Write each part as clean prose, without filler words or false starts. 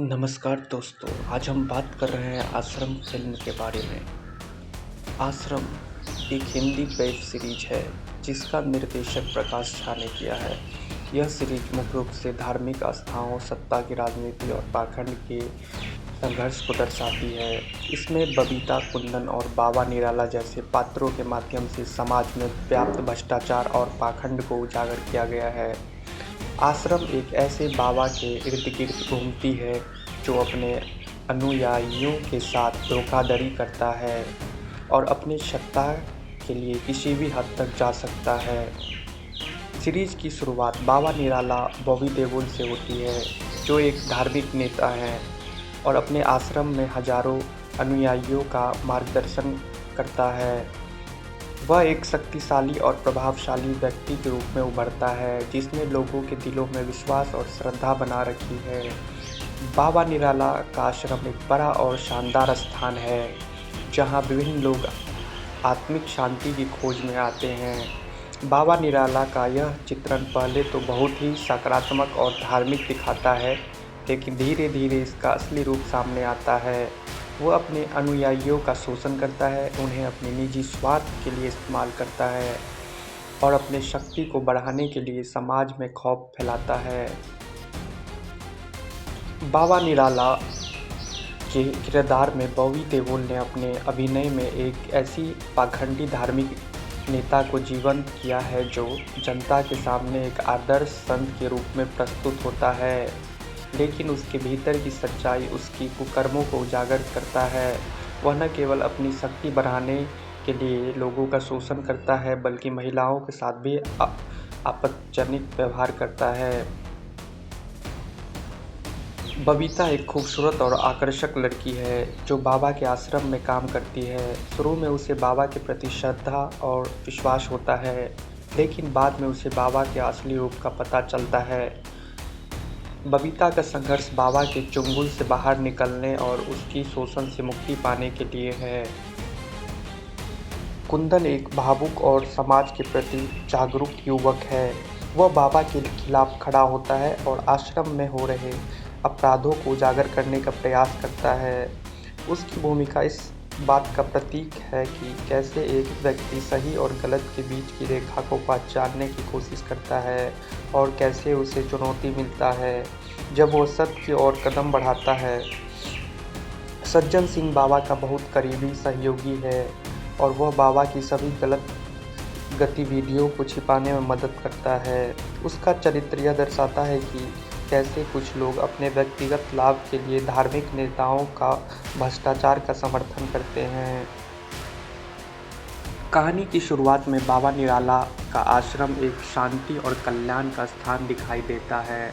नमस्कार दोस्तों, आज हम बात कर रहे हैं आश्रम फ़िल्म के बारे में। आश्रम एक हिंदी वेब सीरीज है जिसका निर्देशक प्रकाश झा ने किया है। यह सीरीज मुख्य रूप से धार्मिक आस्थाओं, सत्ता की राजनीति और पाखंड के संघर्ष को दर्शाती है। इसमें बबीता, कुंदन और बाबा निराला जैसे पात्रों के माध्यम से समाज में व्याप्त भ्रष्टाचार और पाखंड को उजागर किया गया है। आश्रम एक ऐसे बाबा के इर्द-गिर्द घूमती है जो अपने अनुयायियों के साथ धोखाधड़ी करता है और अपनी सत्ता के लिए किसी भी हद तक जा सकता है। सीरीज की शुरुआत बाबा निराला बॉबी देओल से होती है, जो एक धार्मिक नेता हैं और अपने आश्रम में हजारों अनुयायियों का मार्गदर्शन करता है। वह एक शक्तिशाली और प्रभावशाली व्यक्ति के रूप में उभरता है, जिसने लोगों के दिलों में विश्वास और श्रद्धा बना रखी है। बाबा निराला का आश्रम एक बड़ा और शानदार स्थान है, जहां विभिन्न लोग आत्मिक शांति की खोज में आते हैं। बाबा निराला का यह चित्रण पहले तो बहुत ही सकारात्मक और धार्मिक दिखाता है, लेकिन धीरे धीरे इसका असली रूप सामने आता है। वो अपने अनुयायियों का शोषण करता है, उन्हें अपने निजी स्वार्थ के लिए इस्तेमाल करता है और अपने शक्ति को बढ़ाने के लिए समाज में खौफ फैलाता है। बाबा निराला के किरदार में बॉबी देओल ने अपने अभिनय में एक ऐसी पाखंडी धार्मिक नेता को जीवंत किया है जो जनता के सामने एक आदर्श संत के रूप में प्रस्तुत होता है, लेकिन उसके भीतर की सच्चाई उसकी कुकर्मों को उजागर करता है। वह न केवल अपनी शक्ति बढ़ाने के लिए लोगों का शोषण करता है, बल्कि महिलाओं के साथ भी आपत्तिजनक व्यवहार करता है। बबीता एक खूबसूरत और आकर्षक लड़की है जो बाबा के आश्रम में काम करती है। शुरू में उसे बाबा के प्रति श्रद्धा और विश्वास होता है, लेकिन बाद में उसे बाबा के असली रूप का पता चलता है। बबीता का संघर्ष बाबा के चुंगल से बाहर निकलने और उसकी शोषण से मुक्ति पाने के लिए है। कुंदन एक भावुक और समाज के प्रति जागरूक युवक है। वह बाबा के खिलाफ खड़ा होता है और आश्रम में हो रहे अपराधों को उजागर करने का प्रयास करता है। उसकी भूमिका इस बात का प्रतीक है कि कैसे एक व्यक्ति सही और गलत के बीच की रेखा को पहचानने की कोशिश करता है और कैसे उसे चुनौती मिलता है जब वो सत्य की ओर कदम बढ़ाता है। सज्जन सिंह बाबा का बहुत करीबी सहयोगी है और वह बाबा की सभी गलत गतिविधियों को छिपाने में मदद करता है। उसका चरित्र यह दर्शाता है कि कैसे कुछ लोग अपने व्यक्तिगत लाभ के लिए धार्मिक नेताओं का भ्रष्टाचार का समर्थन करते हैं। कहानी की शुरुआत में बाबा निराला का आश्रम एक शांति और कल्याण का स्थान दिखाई देता है।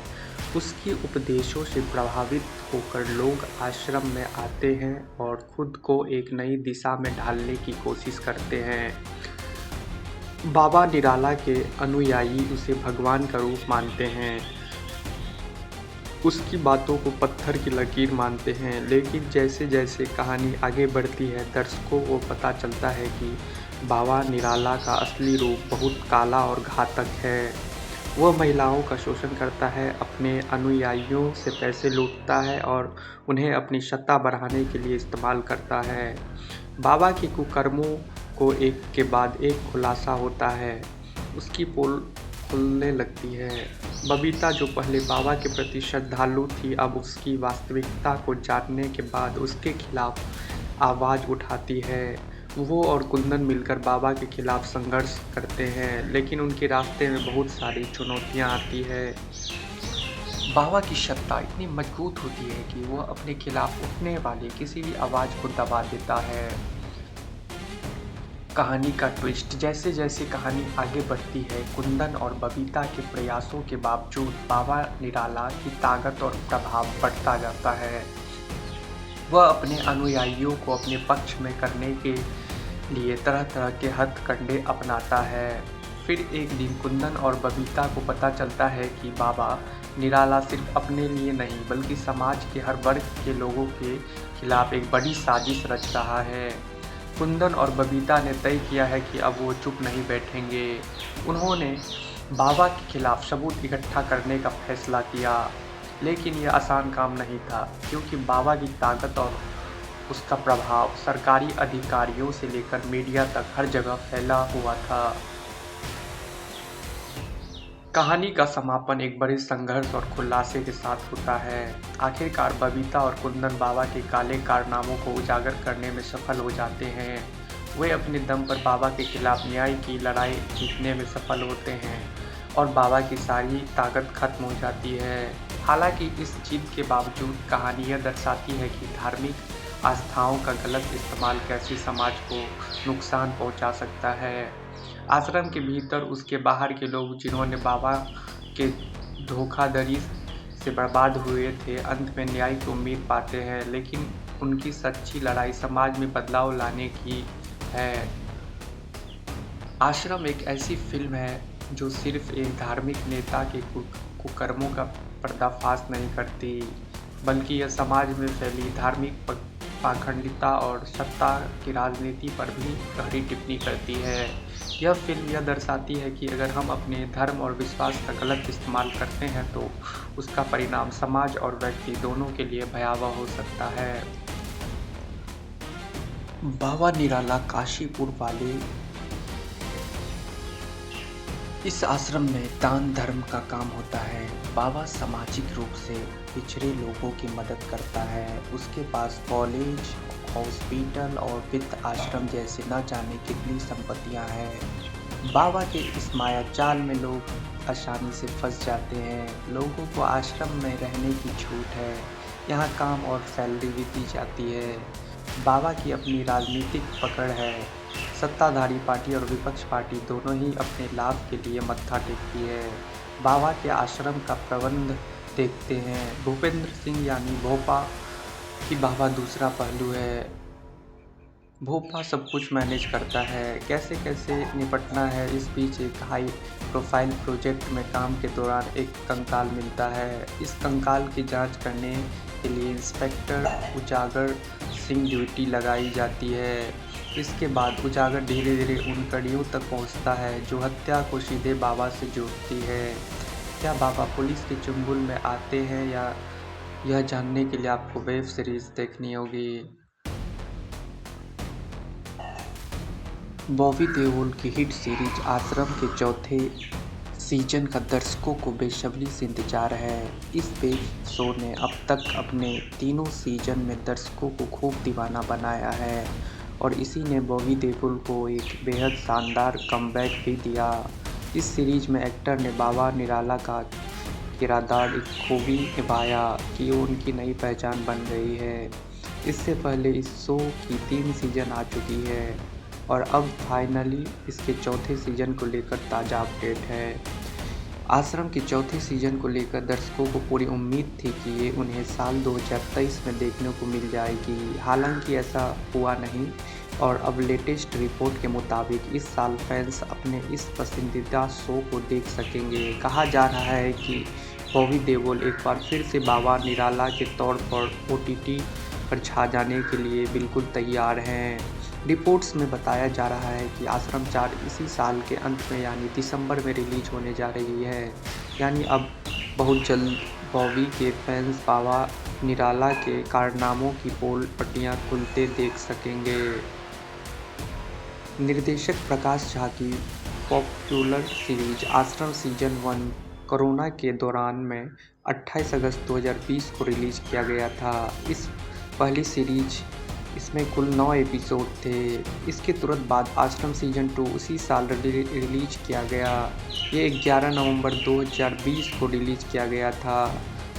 उसके उपदेशों से प्रभावित होकर लोग आश्रम में आते हैं और खुद को एक नई दिशा में ढालने की कोशिश करते हैं। बाबा निराला के अनुयायी उसे भगवान का रूप मानते हैं, उसकी बातों को पत्थर की लकीर मानते हैं, लेकिन जैसे जैसे कहानी आगे बढ़ती है दर्शकों को पता चलता है कि बाबा निराला का असली रूप बहुत काला और घातक है। वह महिलाओं का शोषण करता है, अपने अनुयायियों से पैसे लूटता है और उन्हें अपनी सत्ता बढ़ाने के लिए इस्तेमाल करता है। बाबा के कुकर्मों को एक के बाद एक खुलासा होता है, उसकी पोल खुलने लगती है। बबीता जो पहले बाबा के प्रति श्रद्धालु थी, अब उसकी वास्तविकता को जानने के बाद उसके खिलाफ आवाज़ उठाती है। वो और कुंदन मिलकर बाबा के खिलाफ संघर्ष करते हैं, लेकिन उनके रास्ते में बहुत सारी चुनौतियां आती है। बाबा की सत्ता इतनी मजबूत होती है कि वह अपने खिलाफ उठने वाली किसी भी आवाज़ को दबा देता है। कहानी का ट्विस्ट, जैसे जैसे कहानी आगे बढ़ती है, कुंदन और बबीता के प्रयासों के बावजूद बाबा निराला की ताकत और प्रभाव बढ़ता जाता है। वह अपने अनुयायियों को अपने पक्ष में करने के लिए तरह तरह के हथकंडे अपनाता है। फिर एक दिन कुंदन और बबीता को पता चलता है कि बाबा निराला सिर्फ अपने लिए नहीं बल्कि समाज के हर वर्ग के लोगों के खिलाफ एक बड़ी साजिश रच रहा है। कुंदन और बबीता ने तय किया है कि अब वो चुप नहीं बैठेंगे। उन्होंने बाबा के खिलाफ सबूत इकट्ठा करने का फैसला किया। लेकिन यह आसान काम नहीं था, क्योंकि बाबा की ताकत और उसका प्रभाव सरकारी अधिकारियों से लेकर मीडिया तक हर जगह फैला हुआ था। कहानी का समापन एक बड़े संघर्ष और खुलासे के साथ होता है। आखिरकार बबीता और कुंदन बाबा के काले कारनामों को उजागर करने में सफल हो जाते हैं। वे अपने दम पर बाबा के खिलाफ न्याय की लड़ाई जीतने में सफल होते हैं और बाबा की सारी ताकत खत्म हो जाती है। हालांकि इस जीत के बावजूद कहानी यह दर्शाती है कि धार्मिक आस्थाओं का गलत इस्तेमाल कैसे समाज को नुकसान पहुंचा सकता है। आश्रम के भीतर उसके बाहर के लोग जिन्होंने बाबा के धोखाधड़ी से बर्बाद हुए थे, अंत में न्याय की उम्मीद पाते हैं, लेकिन उनकी सच्ची लड़ाई समाज में बदलाव लाने की है। आश्रम एक ऐसी फिल्म है जो सिर्फ एक धार्मिक नेता के कुकर्मों का पर्दाफाश नहीं करती, बल्कि यह समाज में फैली धार्मिक पाखंडिता और सत्ता की राजनीति पर भी गहरी टिप्पणी करती है। यह फिल्म यह दर्शाती है कि अगर हम अपने धर्म और विश्वास का गलत इस्तेमाल करते हैं तो उसका परिणाम समाज और व्यक्ति दोनों के लिए भयावह हो सकता है। बाबा निराला काशीपुर वाले इस आश्रम में दान धर्म का काम होता है। बाबा सामाजिक रूप से पिछड़े लोगों की मदद करता है। उसके पास कॉलेज, हॉस्पिटल और वित्त आश्रम जैसे न जाने कितनी संपत्तियां हैं। बाबा के इस माया जाल में लोग आसानी से फंस जाते हैं। लोगों को आश्रम में रहने की छूट है, यहाँ काम और सैलरी भी दी जाती है। बाबा की अपनी राजनीतिक पकड़ है। सत्ताधारी पार्टी और विपक्ष पार्टी दोनों ही अपने लाभ के लिए मत्था टेकती है। बाबा के आश्रम का प्रबंध देखते हैं भूपेंद्र सिंह यानी भोपा कि बाबा दूसरा पहलू है। भोपा सब कुछ मैनेज करता है, कैसे कैसे निपटना है। इस बीच एक हाई प्रोफाइल प्रोजेक्ट में काम के दौरान एक कंकाल मिलता है। इस कंकाल की जांच करने के लिए इंस्पेक्टर उजागर सिंह ड्यूटी लगाई जाती है। इसके बाद उजागर धीरे धीरे उन कड़ियों तक पहुंचता है जो हत्या को सीधे बाबा से जोड़ती है। क्या बाबा पुलिस के चुंगल में आते हैं, या यह जानने के लिए आपको वेब सीरीज देखनी होगी। बॉबी देओल की हिट सीरीज आश्रम के चौथे सीजन का दर्शकों को बेसब्री से इंतजार है। इस वेब शो ने अब तक अपने तीनों सीजन में दर्शकों को खूब दीवाना बनाया है और इसी ने बॉबी देओल को एक बेहद शानदार कमबैक भी दिया। इस सीरीज में एक्टर ने बाबा निराला का किरदार एक खूबी निभाया कि वो उनकी नई पहचान बन गई है। इससे पहले इस शो की 3 सीजन आ चुकी है और अब फाइनली इसके चौथे सीजन को लेकर ताज़ा अपडेट है। आश्रम के चौथे सीजन को लेकर दर्शकों को पूरी उम्मीद थी कि ये उन्हें साल 2023 में देखने को मिल जाएगी। हालांकि ऐसा हुआ नहीं और अब लेटेस्ट रिपोर्ट के मुताबिक इस साल फैंस अपने इस पसंदीदा शो को देख सकेंगे। कहा जा रहा है कि बॉबी देओल एक बार फिर से बाबा निराला के तौर पर OTT पर छा जाने के लिए बिल्कुल तैयार हैं। रिपोर्ट्स में बताया जा रहा है कि आश्रम 4 इसी साल के अंत में यानी दिसंबर में रिलीज होने जा रही है। यानी अब बहुत जल्द बॉबी के फैंस बाबा निराला के कारनामों की पोल पट्टियाँ खुलते देख सकेंगे। निर्देशक प्रकाश झा की पॉपुलर सीरीज आश्रम सीजन 1 कोरोना के दौरान में 28 अगस्त 2020 को रिलीज किया गया था। इस पहली सीरीज इसमें कुल 9 एपिसोड थे। इसके तुरंत बाद आश्रम सीजन 2 उसी साल रिलीज किया गया। ये 11 नवंबर 2020 को रिलीज किया गया था।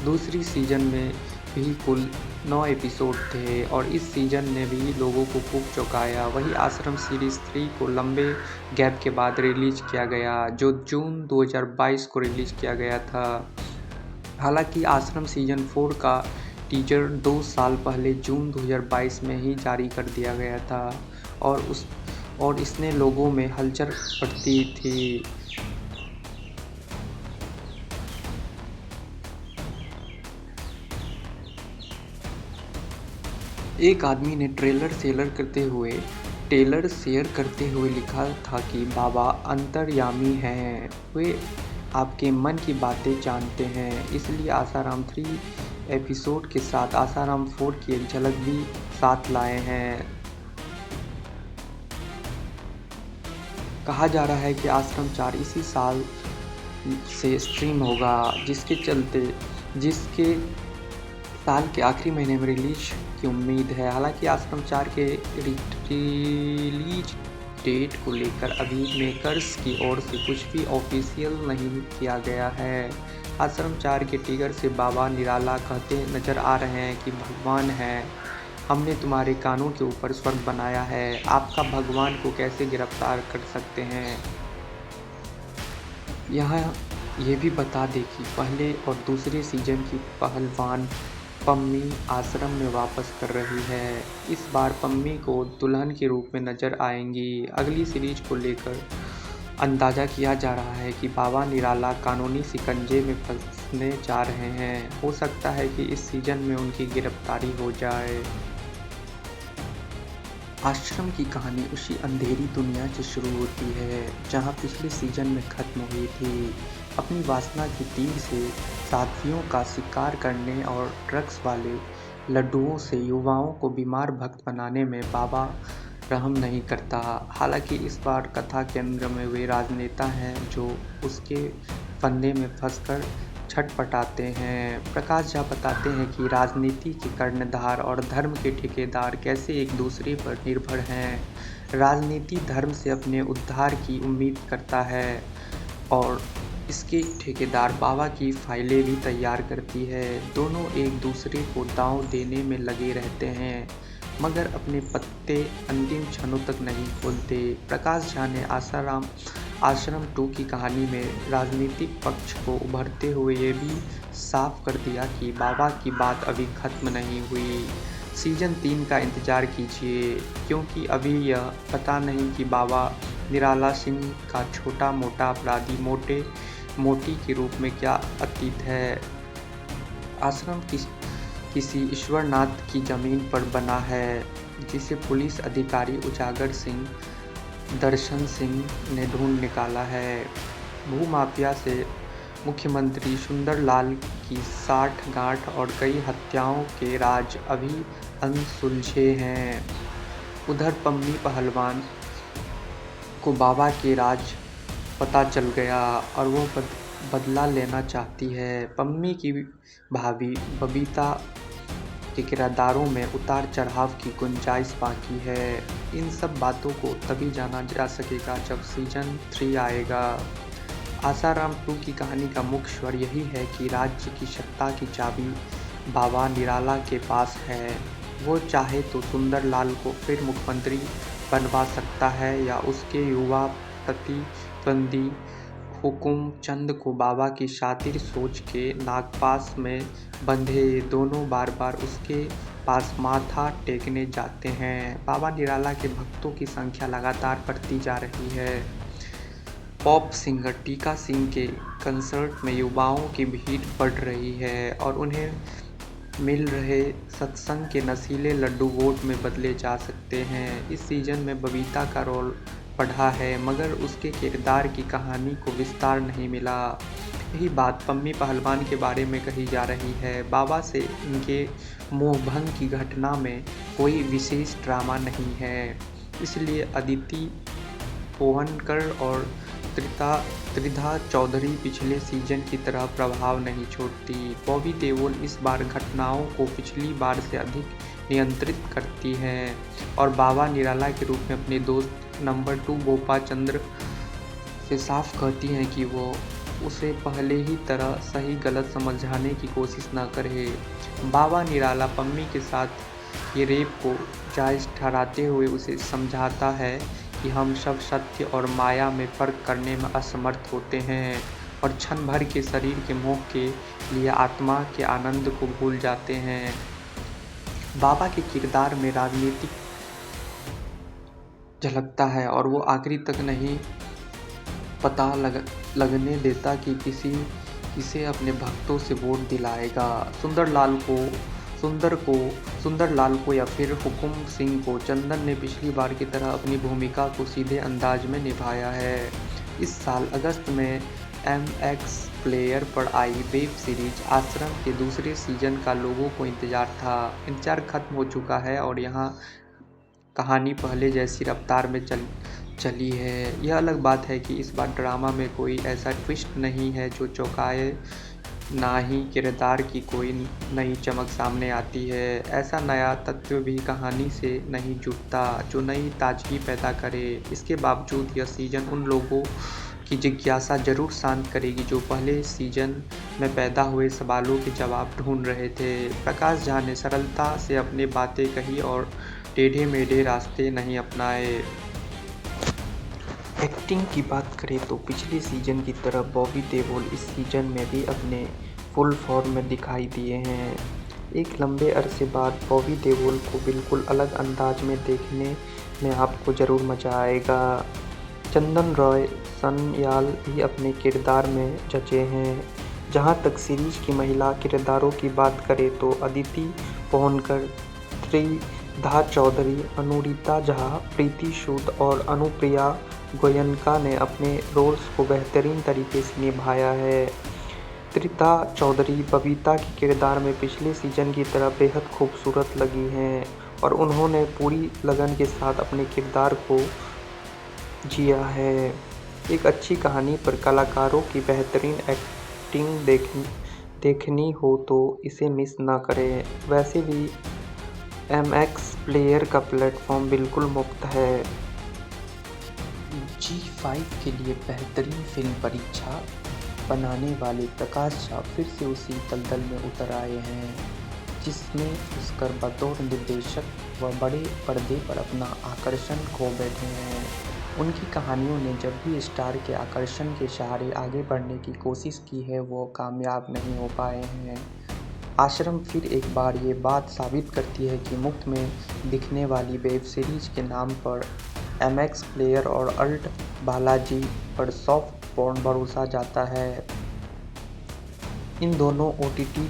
दूसरी सीजन में भी कुल 9 एपिसोड थे और इस सीजन ने भी लोगों को खूब चौंकाया। वही आश्रम सीरीज 3 को लंबे गैप के बाद रिलीज किया गया, जो जून 2022 को रिलीज किया गया था। हालांकि आश्रम सीजन 4 का टीजर 2 साल पहले जून 2022 में ही जारी कर दिया गया था और इसने लोगों में हलचल बढ़ती थी। एक आदमी ने ट्रेलर शेयर करते हुए लिखा था कि बाबा अंतर्यामी हैं। वे आपके मन की बातें जानते हैं। इसलिए आसाराम 3 एपिसोड के साथ आसाराम 4 की एक झलक भी साथ लाए हैं। कहा जा रहा है कि आश्रम 4 इसी साल से स्ट्रीम होगा, जिसके साल के आखिरी महीने में रिलीज की उम्मीद है। हालांकि आश्रम 4 के रिलीज डेट को लेकर अभी मेकर्स की ओर से कुछ भी ऑफिशियल नहीं किया गया है। आश्रम 4 के टीजर से बाबा निराला कहते नजर आ रहे हैं कि भगवान है, हमने तुम्हारे कानों के ऊपर स्वर्ग बनाया है, आपका भगवान को कैसे गिरफ्तार कर सकते हैं। यहाँ ये भी बता दें कि पहले और दूसरे सीजन की पहलवान पम्मी आश्रम में वापस कर रही है। इस बार पम्मी को दुल्हन के रूप में नजर आएंगी। अगली सीरीज को लेकर अंदाजा किया जा रहा है कि बाबा निराला कानूनी शिकंजे में फंसने जा रहे हैं। हो सकता है कि इस सीजन में उनकी गिरफ्तारी हो जाए। आश्रम की कहानी उसी अंधेरी दुनिया से शुरू होती है जहां पिछले सीजन में खत्म हुई थी। अपनी वासना की तीर से साथियों का शिकार करने और ड्रग्स वाले लड्डुओं से युवाओं को बीमार भक्त बनाने में बाबा रहम नहीं करता। हालांकि इस बार कथा केंद्र में वे राजनेता हैं जो उसके फंदे में फंसकर छटपटाते हैं। प्रकाश झा बताते हैं कि राजनीति के कर्णधार और धर्म के ठेकेदार कैसे एक दूसरे पर निर्भर हैं। राजनीति धर्म से अपने उद्धार की उम्मीद करता है और इसके ठेकेदार बाबा की फाइलें भी तैयार करती है। दोनों एक दूसरे को दांव देने में लगे रहते हैं मगर अपने पत्ते अंतिम क्षणों तक नहीं खोलते। प्रकाश झा ने आश्रम 2 की कहानी में राजनीतिक पक्ष को उभरते हुए ये भी साफ कर दिया कि बाबा की बात अभी खत्म नहीं हुई। सीजन 3 का इंतजार कीजिए क्योंकि अभी यह पता नहीं कि बाबा निराला सिंह का छोटा मोटा अपराधी मोटी के रूप में क्या अतीत है। आश्रम किसी ईश्वरनाथ की जमीन पर बना है जिसे पुलिस अधिकारी उजागर सिंह दर्शन सिंह ने ढूंढ निकाला है। भूमाफिया से मुख्यमंत्री सुंदरलाल की साठगांठ और कई हत्याओं के राज अभी अनसुलझे हैं। उधर पम्मी पहलवान को बाबा के राज पता चल गया और वो बदला लेना चाहती है। पम्मी की भाभी बबीता के किरदारों में उतार चढ़ाव की गुंजाइश बाकी है। इन सब बातों को तभी जाना जा सकेगा जब सीजन 3 आएगा। आसाराम 2 की कहानी का मुख्य स्वर यही है कि राज्य की सत्ता की चाबी बाबा निराला के पास है। वो चाहे तो सुंदरलाल को फिर मुख्यमंत्री बनवा सकता है या उसके युवा प्रतिद्वंदी हुकुम चंद को बाबा की शातिर सोच के नागपास में बंधे। दोनों बार बार उसके पास माथा टेकने जाते हैं। बाबा निराला के भक्तों की संख्या लगातार बढ़ती जा रही है। पॉप सिंगर टीका सिंह के कंसर्ट में युवाओं की भीड़ बढ़ रही है और उन्हें मिल रहे सत्संग के नशीले लड्डू वोट में बदले जा सकते हैं। इस सीजन में बबीता का रोल बढ़ा है मगर उसके किरदार की कहानी को विस्तार नहीं मिला। यही बात पम्मी पहलवान के बारे में कही जा रही है। बाबा से इनके मोहभंग की घटना में कोई विशेष ड्रामा नहीं है, इसलिए अदिति पोहनकर और त्रिधा चौधरी पिछले सीजन की तरह प्रभाव नहीं छोड़ती। बॉबी देओल इस बार घटनाओं को पिछली बार से अधिक नियंत्रित करती हैं और बाबा निराला के रूप में अपने दोस्त नंबर 2 बोपा चंद्र से साफ कहती हैं कि वो उसे पहले ही तरह सही गलत समझाने की कोशिश न करे। बाबा निराला पम्मी के साथ ये रेप को जायज़ ठहराते हुए उसे समझाता है कि हम सब सत्य और माया में फ़र्क करने में असमर्थ होते हैं और क्षण भर के शरीर के मोह के लिए आत्मा के आनंद को भूल जाते हैं। बाबा के किरदार में राजनीतिक झलकता है और वो आखिरी तक नहीं पता लगने देता कि किसे अपने भक्तों से वोट दिलाएगा, सुंदरलाल को या फिर हुकुम सिंह को। चंदन ने पिछली बार की तरह अपनी भूमिका को सीधे अंदाज में निभाया है। इस साल अगस्त में एमएक्स प्लेयर पर आई वेब सीरीज आश्रम के दूसरे सीजन का लोगों को इंतजार था। इंतजार खत्म हो चुका है और यहाँ कहानी पहले जैसी रफ्तार में चली है। यह अलग बात है कि इस बार ड्रामा में कोई ऐसा ट्विस्ट नहीं है जो चौंकाए, ना ही किरदार की कोई नई चमक सामने आती है। ऐसा नया तत्व भी कहानी से नहीं जुड़ता जो नई ताजगी पैदा करे। इसके बावजूद यह सीजन उन लोगों की जिज्ञासा जरूर शांत करेगी जो पहले सीजन में पैदा हुए सवालों के जवाब ढूंढ रहे थे। प्रकाश झा ने सरलता से अपनी बातें कही और टेढ़े मेढ़े रास्ते नहीं अपनाए। एक्टिंग की बात करें तो पिछले सीजन की तरह बॉबी देओल इस सीजन में भी अपने फुल फॉर्म में दिखाई दिए हैं। एक लंबे अरसे बाद बॉबी देओल को बिल्कुल अलग अंदाज में देखने में आपको ज़रूर मज़ा आएगा। चंदन रॉय सन्याल भी अपने किरदार में जचे हैं। जहां तक सीरीज की महिला किरदारों की बात करें तो अदिति पोहनकर, त्रिधा चौधरी, अनुरिता झा, प्रीति सूद और अनुप्रिया गोयनका ने अपने रोल्स को बेहतरीन तरीके से निभाया है। त्रिधा चौधरी बबीता के किरदार में पिछले सीजन की तरह बेहद खूबसूरत लगी हैं और उन्होंने पूरी लगन के साथ अपने किरदार को जिया है। एक अच्छी कहानी पर कलाकारों की बेहतरीन एक्टिंग देखनी हो तो इसे मिस ना करें। वैसे भी एमएक्स प्लेयर का प्लेटफॉर्म बिल्कुल मुफ्त है। G5 के लिए बेहतरीन फिल्म परीक्षा बनाने वाले प्रकाश झा फिर से उसी दलदल में उतर आए हैं जिसमें उसकर बतौर निर्देशक व बड़े पर्दे पर अपना आकर्षण खो बैठे हैं। उनकी कहानियों ने जब भी स्टार के आकर्षण के सहारे आगे बढ़ने की कोशिश की है वो कामयाब नहीं हो पाए हैं। आश्रम फिर एक बार ये बात साबित करती है कि मुफ्त में दिखने वाली वेब सीरीज के नाम पर एमएक्स प्लेयर और अल्ट बालाजी पर सॉफ्ट पॉर्न भरोसा जाता है। इन दोनों ओटीटी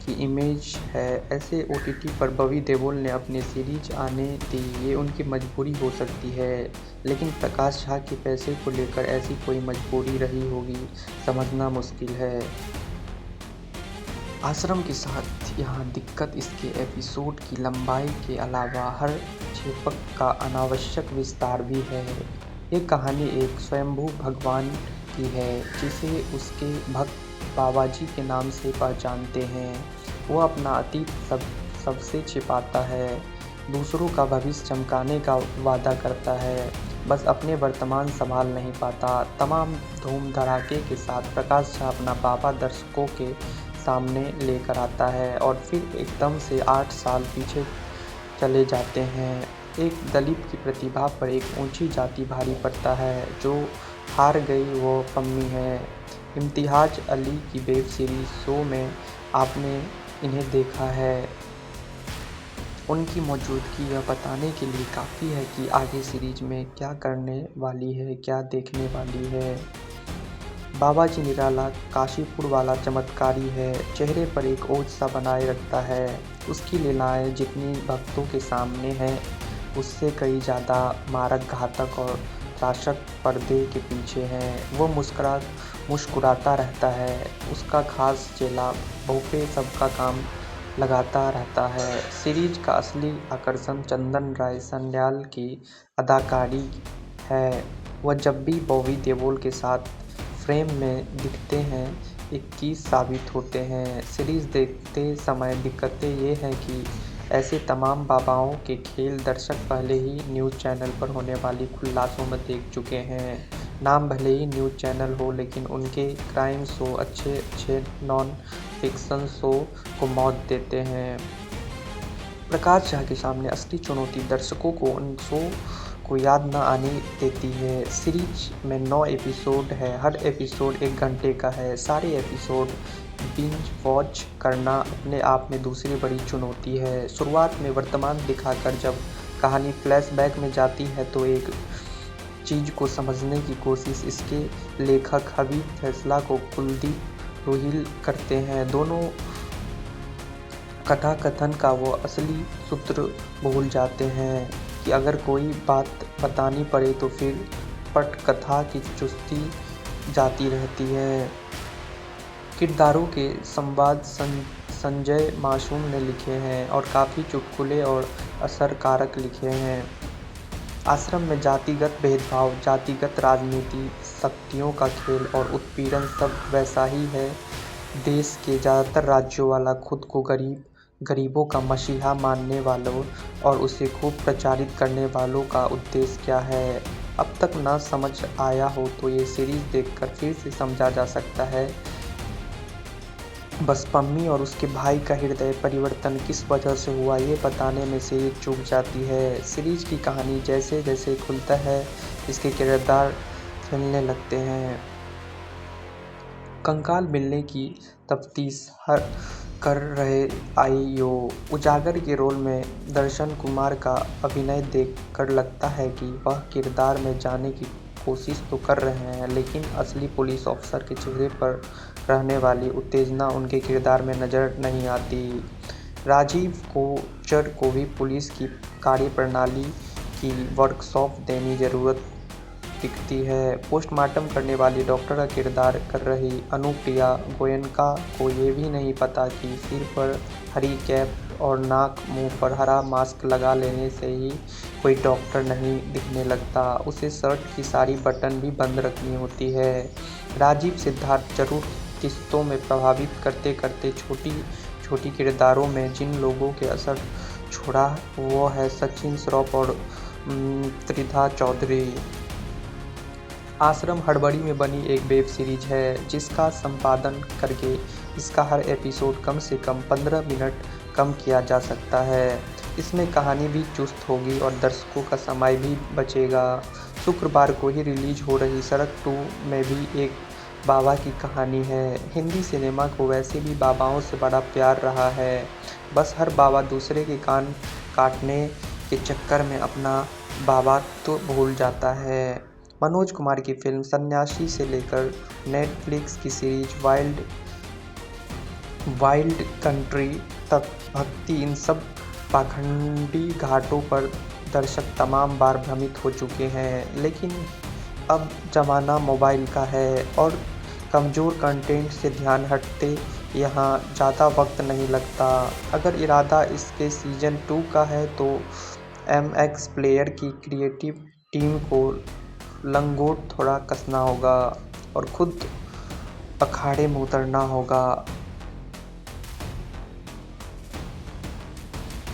की इमेज है। ऐसे ओटीटी पर बॉबी देओल ने अपनी सीरीज आने दी, ये उनकी मजबूरी हो सकती है, लेकिन प्रकाश झा के पैसे को लेकर ऐसी कोई मजबूरी रही होगी समझना मुश्किल है। आश्रम के साथ यहाँ दिक्कत इसके एपिसोड की लंबाई के अलावा हर छेपक का अनावश्यक विस्तार भी है। ये कहानी एक स्वयंभू भगवान की है जिसे उसके भक्त बाबाजी के नाम से पहचानते हैं। वो अपना अतीत सबसे छिपाता है, दूसरों का भविष्य चमकाने का वादा करता है, बस अपने वर्तमान संभाल नहीं पाता। तमाम धूम धड़ाके के साथ प्रकाश झा अपना बाबा दर्शकों के सामने लेकर आता है और फिर एकदम से 8 साल पीछे चले जाते हैं। एक दलित की प्रतिभा पर एक ऊंची जाति भारी पड़ता है, जो हार गई वो पम्मी है। इम्तियाज अली की वेब सीरीज शो में आपने इन्हें देखा है। उनकी मौजूदगी यह बताने के लिए काफ़ी है कि आगे सीरीज में क्या करने वाली है, क्या देखने वाली है। बाबाजी निराला काशीपुर वाला चमत्कारी है, चेहरे पर एक ओझ सा बनाए रखता है। उसकी लीलाएं जितनी भक्तों के सामने हैं उससे कई ज़्यादा मारक, घातक और त्रासक पर्दे के पीछे हैं। वो मुस्कुराता रहता है, उसका खास चेला बहुपे सबका काम लगाता रहता है। सीरीज का असली आकर्षण चंदन राय सन्याल की अदाकारी है। वह जब भी बॉबी देओल के साथ फ्रेम में दिखते हैं 21 साबित होते हैं। सीरीज देखते समय दिक्कतें ये हैं कि ऐसे तमाम बाबाओं के खेल दर्शक पहले ही न्यूज़ चैनल पर होने वाली खुलासों में देख चुके हैं। नाम भले ही न्यूज़ चैनल हो, लेकिन उनके क्राइम शो अच्छे नॉन फिक्शन शो को मौत देते हैं। प्रकाश झा के सामने असली चुनौती दर्शकों को उन शो को याद न आने देती है। सीरीज में 9 एपिसोड है, हर एपिसोड 1 घंटे का है। सारे एपिसोड बिंज वॉच करना अपने आप में दूसरी बड़ी चुनौती है। शुरुआत में वर्तमान दिखाकर जब कहानी फ्लैशबैक में जाती है तो एक चीज़ को समझने की कोशिश इसके लेखक हबीब फैसला को कुलदीप रोहिल करते हैं। दोनों कथाकथन का वो असली सूत्र भूल जाते हैं कि अगर कोई बात बतानी पड़े तो फिर पटकथा की चुस्ती जाती रहती है। किरदारों के संवाद संजय मासूम ने लिखे हैं और काफ़ी चुटकुले और असरकारक लिखे हैं। आश्रम में जातिगत भेदभाव, जातिगत राजनीति, शक्तियों का खेल और उत्पीड़न सब वैसा ही है। देश के ज़्यादातर राज्यों वाला खुद को गरीबों का मसीहा मानने वालों और उसे खूब प्रचारित करने वालों का उद्देश्य क्या है, अब तक ना समझ आया हो तो ये सीरीज़ देखकर फिर से समझा जा सकता है। बस पम्मी और उसके भाई का हृदय परिवर्तन किस वजह से हुआ ये बताने में सीरीज चूक जाती है। सीरीज की कहानी जैसे जैसे खुलता है इसके किरदार खिलने लगते हैं। कंकाल मिलने की तफ्तीश कर रहे आईओ उजागर के रोल में दर्शन कुमार का अभिनय देखकर लगता है कि वह किरदार में जाने की कोशिश तो कर रहे हैं, लेकिन असली पुलिस ऑफिसर के चेहरे पर रहने वाली उत्तेजना उनके किरदार में नज़र नहीं आती। राजीव कोचर को भी पुलिस की कार्यप्रणाली की वर्कशॉप देनी ज़रूरत दिखती है। पोस्टमार्टम करने वाली डॉक्टर का किरदार कर रही अनुप्रिया गोयनका को ये भी नहीं पता कि सिर पर हरी कैप और नाक मुंह पर हरा मास्क लगा लेने से ही कोई डॉक्टर नहीं दिखने लगता। उसे शर्ट की सारी बटन भी बंद रखनी होती है। राजीव सिद्धार्थ जरूर किस्तों में प्रभावित करते करते छोटी छोटी किरदारों में जिन लोगों के असर छोड़ा वो है सचिन श्रॉफ और त्रिधा चौधरी। आश्रम हड़बड़ी में बनी एक वेब सीरीज है जिसका संपादन करके इसका हर एपिसोड कम से कम 15 मिनट कम किया जा सकता है। इसमें कहानी भी चुस्त होगी और दर्शकों का समय भी बचेगा। शुक्रवार को ही रिलीज हो रही सड़क 2 में भी एक बाबा की कहानी है। हिंदी सिनेमा को वैसे भी बाबाओं से बड़ा प्यार रहा है, बस हर बाबा दूसरे के कान काटने के चक्कर में अपना बाबात्व भूल जाता है। मनोज कुमार की फिल्म सन्यासी से लेकर नेटफ्लिक्स की सीरीज वाइल्ड कंट्री तक भक्ति, इन सब पाखंडी घाटों पर दर्शक तमाम बार भ्रमित हो चुके हैं। लेकिन अब ज़माना मोबाइल का है और कमज़ोर कंटेंट से ध्यान हटते यहाँ ज़्यादा वक्त नहीं लगता। अगर इरादा इसके सीज़न 2 का है तो MX प्लेयर की क्रिएटिव टीम को लंगोट थोड़ा कसना होगा और खुद अखाड़े में उतरना होगा।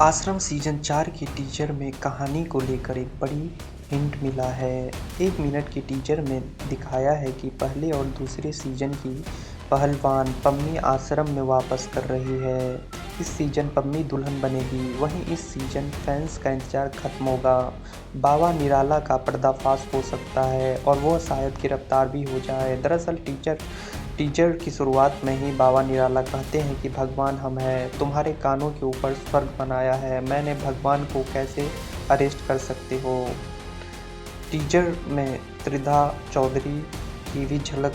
आश्रम सीजन 4 के टीजर में कहानी को लेकर एक बड़ी हिंट मिला है। 1 मिनट के टीजर में दिखाया है कि पहले और दूसरे सीजन की पहलवान पम्मी आश्रम में वापस कर रही है। इस सीजन पम्मी दुल्हन बनेगी। वहीं इस सीजन फैंस का इंतजार खत्म होगा। बाबा निराला का पर्दाफाश हो सकता है और वह शायद गिरफ्तार भी हो जाए। दरअसल टीजर की शुरुआत में ही बाबा निराला कहते हैं कि भगवान हम हैं, तुम्हारे कानों के ऊपर स्वर्ग बनाया है, मैंने भगवान को कैसे अरेस्ट कर सकते हो। टीजर में त्रिधा चौधरी की भी झलक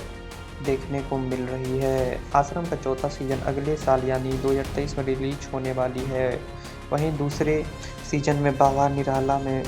देखने को मिल रही है। आश्रम का चौथा सीजन अगले साल यानी 2023 में रिलीज होने वाली है। वहीं दूसरे सीजन में बाबा निराला में